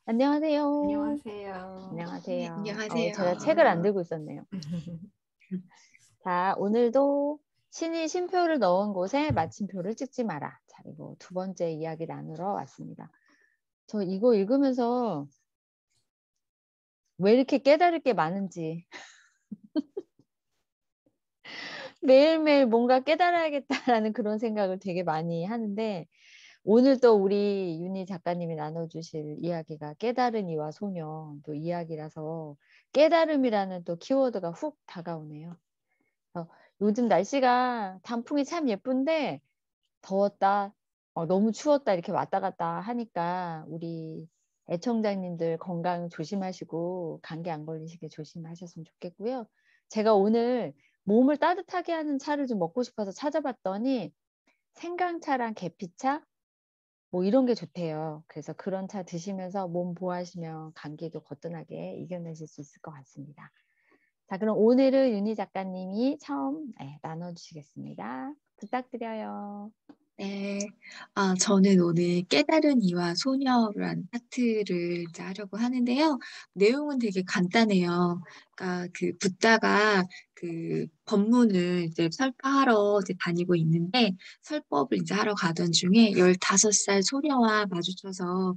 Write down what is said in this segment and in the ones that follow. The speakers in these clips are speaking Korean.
안녕하세요. 안녕하세요. 네, 안녕하세요. 제가 책을 안 안녕하세요. 들고 있었네요. 자, 오늘도 신이 쉼표를 넣은 곳에 마침표를 찍지 마라. 자, 이거 두 번째 이야기 나누러 왔습니다. 저 이거 읽으면서 왜 이렇게 깨달을 게 많은지 매일매일 뭔가 깨달아야겠다라는 그런 생각을 되게 많이 하는데, 오늘 또 우리 윤희 작가님이 나눠주실 이야기가 깨달은 이와 소녀 또 이야기라서 깨달음이라는 또 키워드가 훅 다가오네요. 요즘 날씨가 단풍이 참 예쁜데 더웠다, 너무 추웠다 이렇게 왔다 갔다 하니까 우리 애청자님들 건강 조심하시고 감기 안 걸리시게 조심하셨으면 좋겠고요. 제가 오늘 몸을 따뜻하게 하는 차를 좀 먹고 싶어서 찾아봤더니 생강차랑 계피차 뭐 이런 게 좋대요. 그래서 그런 차 드시면서 몸 보호하시면 감기도 거뜬하게 이겨내실 수 있을 것 같습니다. 자, 그럼 오늘은 윤희 작가님이 처음 나눠주시겠습니다. 부탁드려요. 네, 저는 오늘 깨달은 이와 소녀라는 파트를 이제 하려고 하는데요. 내용은 되게 간단해요. 그러니까 그 붓다가 그 법문을 이제 설파하러 이제 다니고 있는데 설법을 이제 하러 가던 중에 15살 소녀와 마주쳐서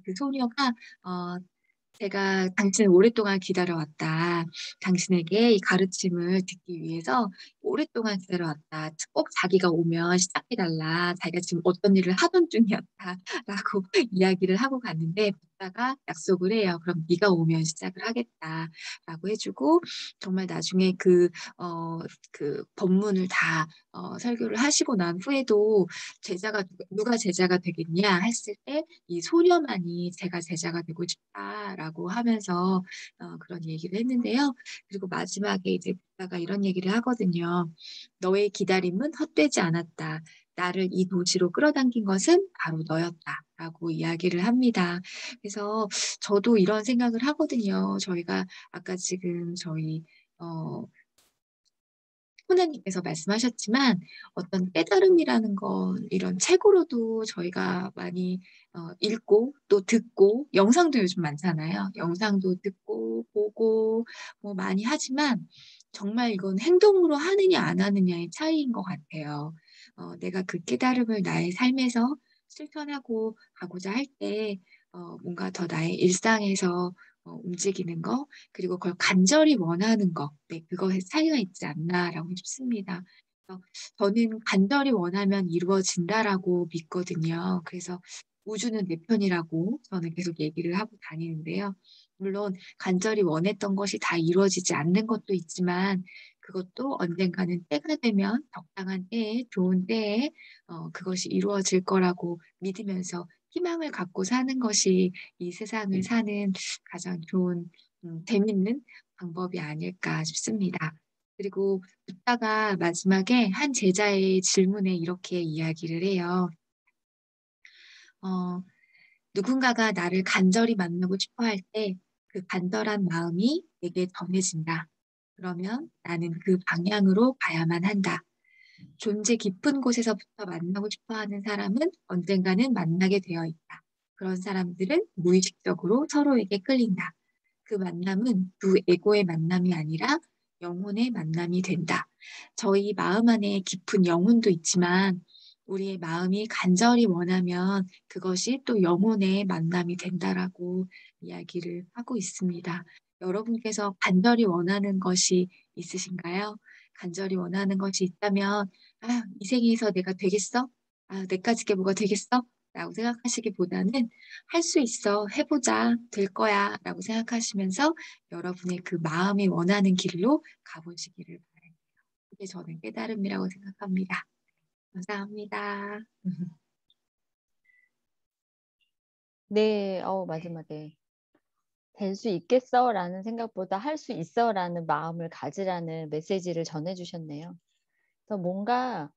그 소녀가 "제가 당신을 오랫동안 기다려왔다. 당신에게 이 가르침을 듣기 위해서 오랫동안 기다려왔다. 꼭 자기가 오면 시작해 달라. 자기가 지금 어떤 일을 하던 중이었다."라고 이야기를 하고 갔는데 붓다가 약속을 해요. "그럼 네가 오면 시작을 하겠다."라고 해 주고 정말 나중에 그 법문을 다 설교를 하시고 난 후에도 제자가 "누가 제자가 되겠냐?" 했을 때 "이 소녀만이 제가 제자가 되고 싶다."라고 하면서 그런 얘기를 했는데요. 그리고 마지막에 이제 붓다가 이런 얘기를 하거든요. "너의 기다림은 헛되지 않았다. 나를 이 도시로 끌어당긴 것은 바로 너였다."라고 이야기를 합니다. 그래서 저도 이런 생각을 하거든요. 저희가 아까 지금 저희 어 하나님께서 말씀하셨지만 어떤 깨달음이라는 건 이런 책으로도 저희가 많이 읽고 또 듣고 영상도 요즘 많잖아요. 영상도 듣고 보고 뭐 많이 하지만 정말 이건 행동으로 하느냐 안 하느냐의 차이인 것 같아요. 내가 그 깨달음을 나의 삶에서 실천하고 가고자 할 때 뭔가 더 나의 일상에서 움직이는 거 그리고 그걸 간절히 원하는 거 네 그거에 차이가 있지 않나라고 싶습니다. 그래서 저는 '간절히 원하면 이루어진다.'라고 믿거든요. 그래서 우주는 내 편이라고 저는 계속 얘기를 하고 다니는데요. 물론 간절히 원했던 것이 다 이루어지지 않는 것도 있지만 그것도 언젠가는 때가 되면 적당한 때에 좋은 때에 그것이 이루어질 거라고 믿으면서 희망을 갖고 사는 것이 이 세상을 사는 가장 좋은 재밌는 방법이 아닐까 싶습니다. 그리고 붓다가 마지막에 한 제자의 질문에 이렇게 이야기를 해요. 어 "누군가가 나를 간절히 만나고 싶어 할 때 그 간절한 마음이 내게 전해진다. 그러면 나는 그 방향으로 가야만 한다. 존재 깊은 곳에서부터 만나고 싶어 하는 사람은 언젠가는 만나게 되어 있다. 그런 사람들은 무의식적으로 서로에게 끌린다. 그 만남은 두 에고의 만남이 아니라 영혼의 만남이 된다. 저희 마음 안에 깊은 영혼도 있지만 우리의 마음이 간절히 원하면 그것이 또 영혼의 만남이 된다라고 이야기를 하고 있습니다. 여러분께서 간절히 원하는 것이 있으신가요? 간절히 원하는 것이 있다면 '아 이 생에서 내가 되겠어? 아 내까짓 게 뭐가 되겠어?' 라고 생각하시기보다는 '할 수 있어. 해 보자. 될 거야.'라고 생각하시면서 여러분의 그 마음이 원하는 길로 가 보시기를 바랄게요. 그게 저는 깨달음이라고 생각합니다. 감사합니다. 네, 마지막에 될 수 있겠어라는 생각보다 할 수 있어라는 마음을 가지라는 메시지를 전해주셨네요. 그래서 뭔가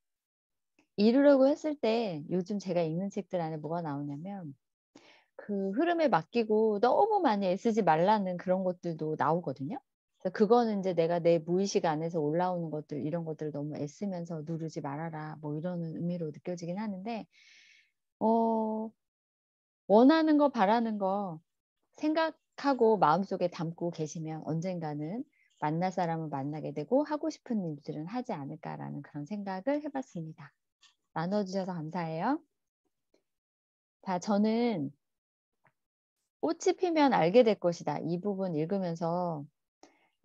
이루려고 했을 때 요즘 제가 읽는 책들 안에 뭐가 나오냐면 그 흐름에 맡기고 너무 많이 애쓰지 말라는 그런 것들도 나오거든요. 그래서 그거는 이제 내가 내 무의식 안에서 올라오는 것들 이런 것들을 너무 애쓰면서 누르지 말아라 뭐 이러는 의미로 느껴지긴 하는데 어 원하는 거 바라는 거 생각하고 마음속에 담고 계시면 언젠가는 만날 사람은 만나게 되고 하고 싶은 일들은 하지 않을까라는 그런 생각을 해 봤습니다. 나눠 주셔서 감사해요. 자, 저는 '꽃이 피면 알게 될 것이다.' 이 부분 읽으면서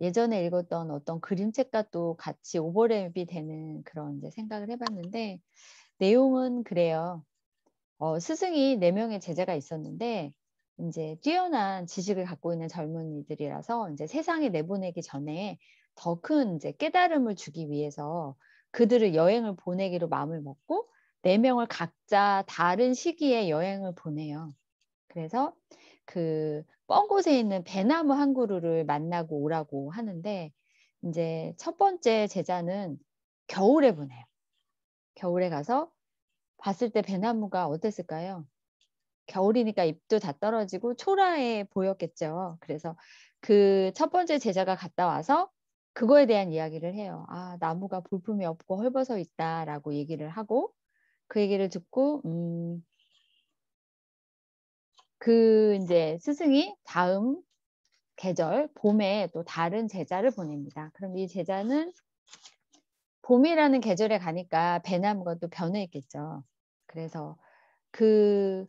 예전에 읽었던 어떤 그림책과 또 같이 오버랩이 되는 그런 이제 생각을 해 봤는데, 내용은 그래요. 스승이 4 명의 제자가 있었는데 인제 뛰어난 지식을 갖고 있는 젊은이들이라서 인제 세상에 내보내기 전에 더 큰 인제 깨달음을 주기 위해서 그들을 여행을 보내기로 마음을 먹고 4 명을 각자 다른 시기에 여행을 보내요. 그래서 그 먼 곳에 있는 배나무 한 그루를 만나고 오라고 하는데, 인제 첫 번째 제자는 겨울에 보내요. 겨울에 가서 봤을 때 배나무가 어땠을까요? 겨울이니까 잎도 다 떨어지고 초라해 보였겠죠. 그래서 그 첫 번째 제자가 갔다 와서 그거에 대한 이야기를 해요. "아, 나무가 볼품이 없고 헐벗어 있다."라고 얘기를 하고, 그 얘기를 듣고 그 인제 스승이 다음 계절 봄에 또 다른 제자를 보냅니다. 그럼 이 제자는 봄이라는 계절에 가니까 배나무가 또 변해 있겠죠. 그래서 그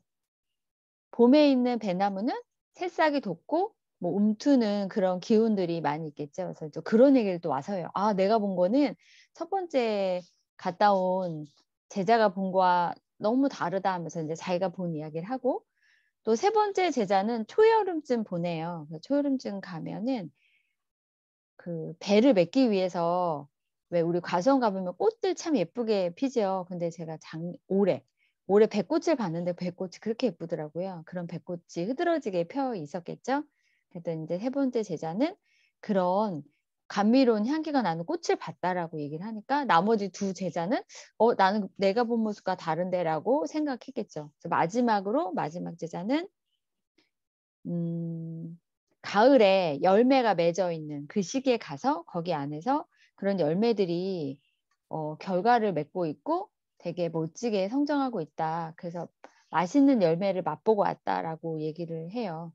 봄에 있는 배나무는 새싹이 돋고 뭐 움트는 그런 기운들이 많이 있겠죠. 그래서 또 그런 얘기를 또 와서 해요. "아, 내가 본 거는 첫 번째 갔다 온 제자가 본 거와 너무 다르다." 하면서 인제 자기가 본 이야기를 하고, 또 세 번째 제자는 초여름쯤 보내요. 그래서 초여름쯤 가면은 그 배를 맺기 위해서, 왜 우리 과수원 가 보면 꽃들 참 예쁘게 피죠. 근데 제가 올해 배꽃을 봤는데 배꽃이 그렇게 예쁘더라고요. 그런 배꽃이 흐드러지게 펴 있었겠죠. 그랬더니 인제 세 번째 제자는 그런 감미로운 향기가 나는 꽃을 봤다라고 얘기를 하니까, 나머지 두 제자는 '나는 내가 본 모습과 다른데.'라고 생각했겠죠. 그래서 마지막 제자는 음 가을에 열매가 맺어 있는 그 시기에 가서 거기 안에서 그런 열매들이 결과를 맺고 있고 되게 멋지게 성장하고 있다. 그래서 "맛있는 열매를 맛보고 왔다."라고 얘기를 해요.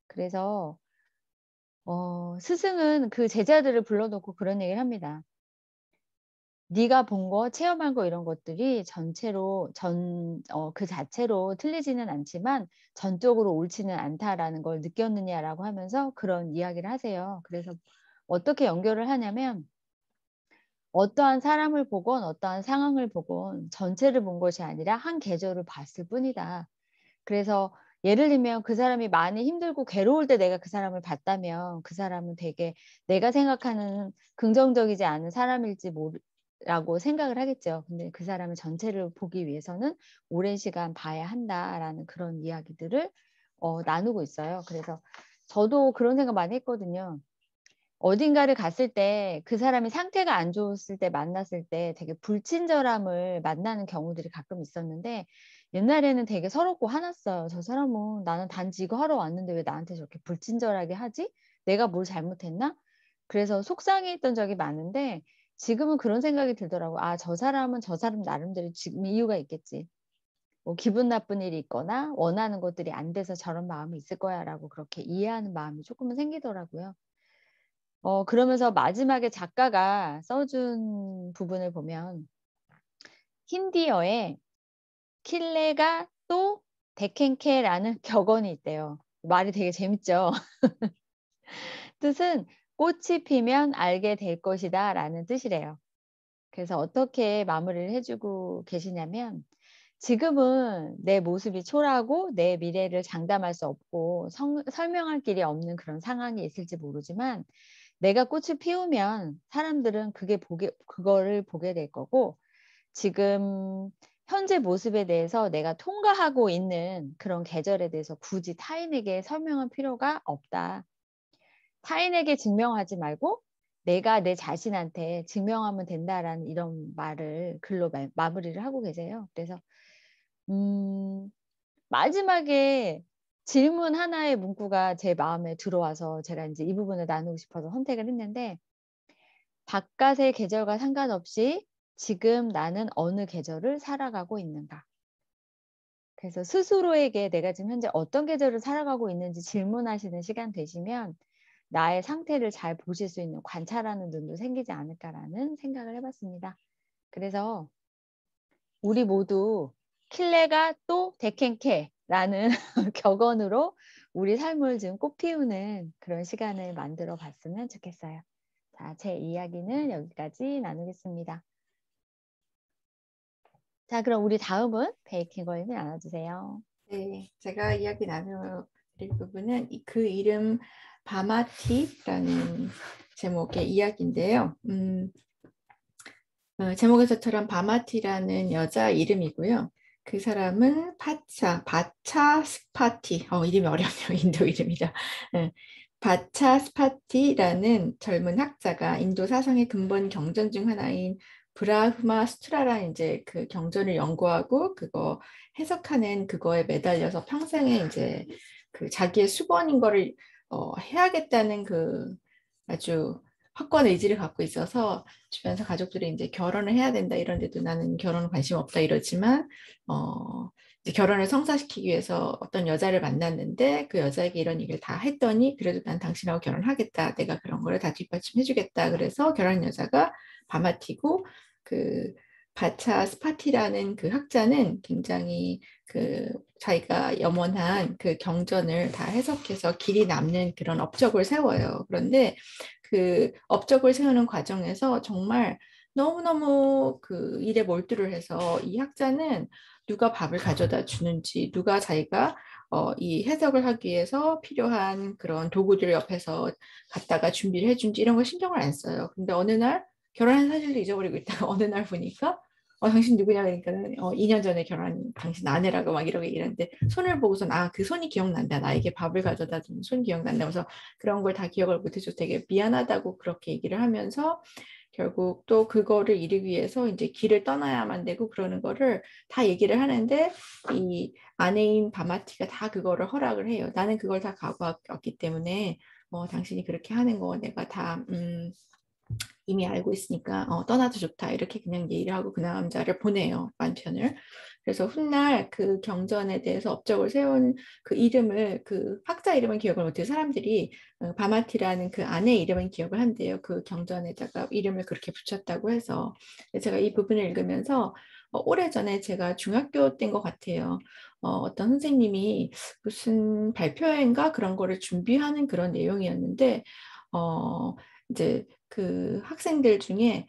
그래서 스승은 그 제자들을 불러 놓고 그런 얘기를 합니다. "네가 본 거 체험한 거 이런 것들이 전체로 그 자체로 틀리지는 않지만 전적으로 옳지는 않다."라는 걸 느꼈느냐라고 하면서 그런 이야기를 하세요. 그래서 어떻게 연결을 하냐면, 어떠한 사람을 보건 어떠한 상황을 보건 전체를 본 것이 아니라 한 계절을 봤을 뿐이다. 그래서 예를 들면 그 사람이 많이 힘들고 괴로울 때 내가 그 사람을 봤다면 그 사람은 되게 내가 생각하는 긍정적이지 않은 사람일지 모르 라고 생각을 하겠죠. 근데 그 사람의 전체를 보기 위해서는 오랜 시간 봐야 한다라는 그런 이야기들을 나누고 있어요. 그래서 저도 그런 생각 많이 했거든요. 어딘가를 갔을 때 그 사람이 상태가 안 좋았을 때 만났을 때 되게 불친절함을 만나는 경우들이 가끔 있었는데, 옛날에는 되게 서럽고 화났어요. '저 사람은 나는 단지 이거 하러 왔는데 왜 나한테 저렇게 불친절하게 하지? 내가 뭘 잘못했나?' 그래서 속상해했던 적이 많은데, 지금은 그런 생각이 들더라고요. '아, 저 사람은 저 사람 나름대로 지금 이유가 있겠지. 뭐 기분 나쁜 일이 있거나 원하는 것들이 안 돼서 저런 마음이 있을 거야.'라고 그렇게 이해하는 마음이 쪼끔은 생기더라고요. 그러면서 마지막에 작가가 써준 부분을 보면, 힌디어에 킬레가 또 데켄케라는 격언이 있대요. 말이 되게 재밌죠. 뜻은 "꽃이 피면 알게 될 것이다."라는 뜻이래요. 그래서 어떻게 마무리를 해 주고 계시냐면, 지금은 내 모습이 초라하고 내 미래를 장담할 수 없고 설명할 길이 없는 그런 상황이 있을지 모르지만, 내가 꽃을 피우면 사람들은 그거를 보게 될 거고, 지금 현재 모습에 대해서 내가 통과하고 있는 그런 계절에 대해서 굳이 타인에게 설명할 필요가 없다. 타인에게 증명하지 말고 내가 내 자신한테 증명하면 된다라는 이런 말을 글로 마무리를 하고 계세요. 그래서 음 마지막에 질문 하나의 문구가 제 마음에 들어와서 제가 인제 이 부분을 나누고 싶어서 선택을 했는데, "바깥의 계절과 상관없이 지금 나는 어느 계절을 살아가고 있는가." 그래서 스스로에게 내가 지금 현재 어떤 계절을 살아가고 있는지 질문하시는 시간 되시면 나의 상태를 잘 보실 수 있는 관찰하는 눈도 생기지 않을까라는 생각을 해 봤습니다. 그래서 우리 모두 킬레가 또 데켄케라는 격언으로 우리 삶을 지금 꽃피우는 그런 시간을 만들어 봤으면 좋겠어요. 자, 제 이야기는 여기까지 나누겠습니다. 자, 그럼 우리 다음은 베이킹걸님 나눠주세요. 네, 제가 이야기 나눠드릴 부분은 그 이름 바마티라는 제목의 이야기인데요. 제목에서처럼 바마티라는 여자 이름이고요. 그 사람은 바차 스파티, 이름이 어렵네요. 인도 이름이라. 바차 스파티라는 젊은 학자가 인도 사상의 근본 경전 중 하나인 브라흐마 수트라라는 이제 그 경전을 연구하고 그거 해석하는 그거에 매달려서 평생에 이제 그 자기의 수건인 거를 해야겠다는 그 아주 확고한 의지를 갖고 있어서 주변에서 가족들이 이제 결혼을 해야 된다 이런데도 나는 결혼 관심 없다 이러지만 이제 결혼을 성사시키기 위해서 어떤 여자를 만났는데 그 여자에게 이런 얘기를 다 했더니 그래도 난 당신하고 결혼하겠다. 내가 그런 거를 다 뒷받침해주겠다. 그래서 결혼한 여자가 바마티고 그 바차 스파티라는 그 학자는 굉장히 그 자기가 염원한 그 경전을 다 해석해서 길이 남는 그런 업적을 세워요. 그런데 그 업적을 세우는 과정에서 정말 너무너무 그 일에 몰두를 해서 이 학자는 누가 밥을 가져다 주는지, 누가 자기가 이 해석을 하기 위해서 필요한 그런 도구들 옆에서 갖다가 준비를 해준지 이런 거 신경을 안 써요. 근데 어느 날 결혼한 사실도 잊어버리고 있다가 어느 날 보니까 당신 누구냐 그러니까 2년 전에 결혼한 당신 아내라고 막 이러고 이랬는데 손을 보고선 그 손이 기억난다. 나에게 밥을 가져다 준 손 기억난다. 그래서 그런 걸 다 기억을 못해서 되게 미안하다고 그렇게 얘기를 하면서 결국 또 그거를 이루기 위해서 이제 길을 떠나야만 되고 그러는 거를 다 얘기를 하는데 이 아내인 바마티가 다 그거를 허락을 해요. 나는 그걸 다 각오했기 때문에 당신이 그렇게 하는 거 내가 다 이미 알고 있으니까 떠나도 좋다 이렇게 그냥 얘기를 하고 그 남자를 보내요. 남편을. 그래서 훗날 그 경전에 대해서 업적을 세운 그 이름을 그 학자 이름은 기억을 못해요. 사람들이 바마티라는 그 아내 이름은 기억을 한대요. 그 경전에다가 이름을 그렇게 붙였다고 해서 제가 이 부분을 읽으면서 오래전에 제가 중학교 때인 것 같아요. 어떤 선생님이 무슨 발표회인가 그런 거를 준비하는 그런 내용이었는데 이제 그 학생들 중에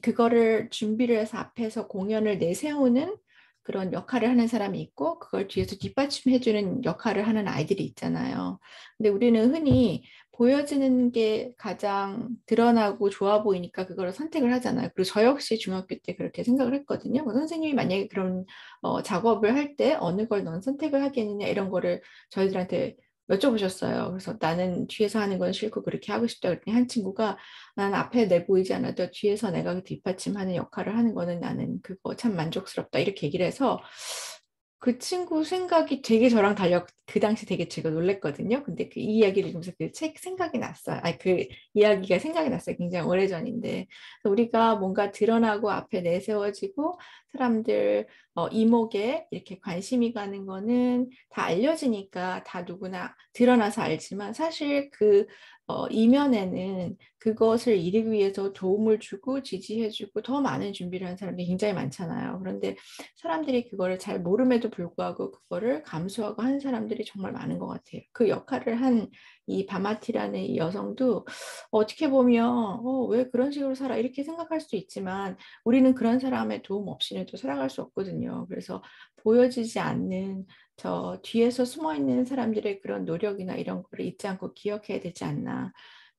그거를 준비를 해서 앞에서 공연을 내세우는 그런 역할을 하는 사람이 있고 그걸 뒤에서 뒷받침해주는 역할을 하는 아이들이 있잖아요. 근데 우리는 흔히 보여지는 게 가장 드러나고 좋아 보이니까 그걸 선택을 하잖아요. 그리고 저 역시 중학교 때 그렇게 생각을 했거든요. 선생님이 만약에 그런 작업을 할 때 어느 걸 넌 선택을 하겠느냐 이런 거를 저희들한테 여쭤보셨어요. 그래서 나는 뒤에서 하는 건 싫고 그렇게 하고 싶다 그랬더니 한 친구가 난 앞에 내 보이지 않아도 뒤에서 내가 그 뒷받침하는 역할을 하는 거는 나는 그거 참 만족스럽다 이렇게 얘기를 해서 그 친구 생각이 되게 저랑 달려 그 당시 되게 제가 놀랬거든요. 근데 그 이야기를 읽으면서 그 책 생각이 났어요. 그 이야기가 생각이 났어요. 굉장히 오래전인데 우리가 뭔가 드러나고 앞에 내세워지고 사람들 이목에 이렇게 관심이 가는 거는 다 알려지니까 다 누구나 드러나서 알지만 사실 그 이면에는 그것을 이루기 위해서 도움을 주고 지지해주고 더 많은 준비를 한 사람들이 굉장히 많잖아요. 그런데 사람들이 그거를 잘 모름에도 불구하고 그거를 감수하고 하는 사람들이 정말 많은 것 같아요. 그 역할을 한 이 바마티라는 이 여성도 어떻게 보면 왜 그런 식으로 살아 이렇게 생각할 수 있지만 우리는 그런 사람의 도움 없이는 또 살아갈 수 없거든요. 그래서 보여지지 않는 저 뒤에서 숨어 있는 사람들의 그런 노력이나 이런 거를 잊지 않고 기억해야 되지 않나.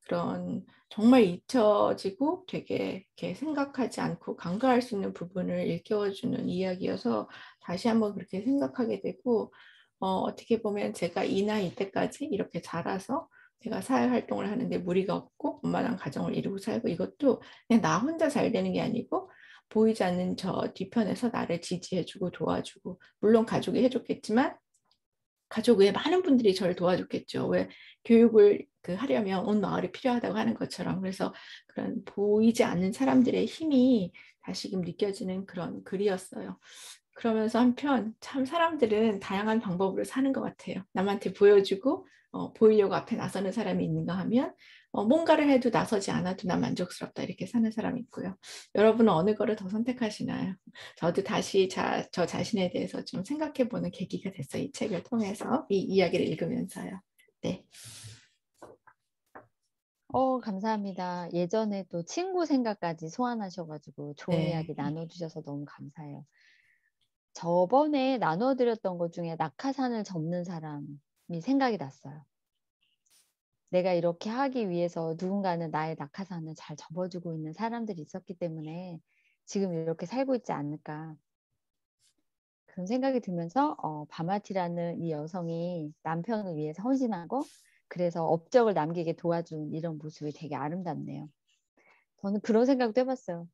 그런 정말 잊혀지고 되게 이렇게 생각하지 않고 간과할 수 있는 부분을 일깨워주는 이야기여서 다시 한번 그렇게 생각하게 되고 어떻게 보면 제가 이 나이 때까지 이렇게 자라서 제가 사회활동을 하는데 무리가 없고 엄마랑 가정을 이루고 살고 이것도 그냥 나 혼자 잘 되는 게 아니고 보이지 않는 저 뒤편에서 나를 지지해주고 도와주고 물론 가족이 해줬겠지만 가족 외에 많은 분들이 저를 도와줬겠죠. 왜 교육을 하려면 온 마을이 필요하다고 하는 것처럼 그래서 그런 보이지 않는 사람들의 힘이 다시금 느껴지는 그런 글이었어요. 그러면서 한편 참 사람들은 다양한 방법으로 사는 것 같아요. 남한테 보여주고 보이려고 앞에 나서는 사람이 있는가 하면 뭔가를 해도 나서지 않아도 난 만족스럽다 이렇게 사는 사람이 있고요. 여러분은 어느 거를 더 선택하시나요? 저도 다시 저 자신에 대해서 좀 생각해보는 계기가 됐어요. 이 책을 통해서 이 이야기를 읽으면서요. 네. 감사합니다. 예전에 또 친구 생각까지 소환하셔가지고 좋은 네. 이야기 나눠주셔서 너무 감사해요. 저번에 나눠드렸던 것 중에 낙하산을 접는 사람이 생각이 났어요. 내가 이렇게 하기 위해서 누군가는 나의 낙하산을 잘 접어주고 있는 사람들이 있었기 때문에 지금 이렇게 살고 있지 않을까. 그런 생각이 들면서 바마티라는 이 여성이 남편을 위해서 헌신하고 그래서 업적을 남기게 도와준 이런 모습이 되게 아름답네요. 저는 그런 생각도 해봤어요.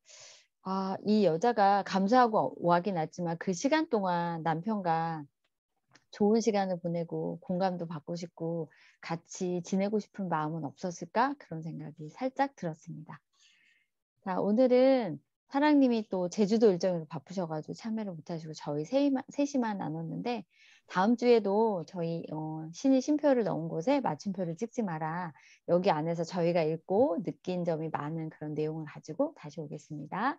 아, 이 여자가 감사하고 오하긴 했지만 그 시간 동안 남편과 좋은 시간을 보내고 공감도 받고 싶고 같이 지내고 싶은 마음은 없었을까? 그런 생각이 살짝 들었습니다. 자, 오늘은 사랑님이 또 제주도 일정으로 바쁘셔가지고 참여를 못하시고 저희 셋이만 나눴는데 다음 주에도 저희 신이 쉼표를 넣은 곳에 마침표를 찍지 마라. 여기 안에서 저희가 읽고 느낀 점이 많은 그런 내용을 가지고 다시 오겠습니다.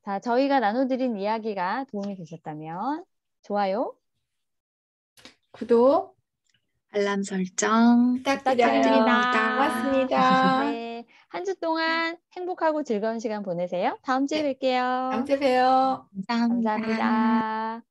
자, 저희가 나눠드린 이야기가 도움이 되셨다면 좋아요, 구독 알람 설정 부탁드려요. 부탁드립니다. 고맙습니다. 네, 한 주 동안 행복하고 즐거운 시간 보내세요. 다음 주에 뵐게요. 다음 주에 봬요. 감사합니다. 감사합니다.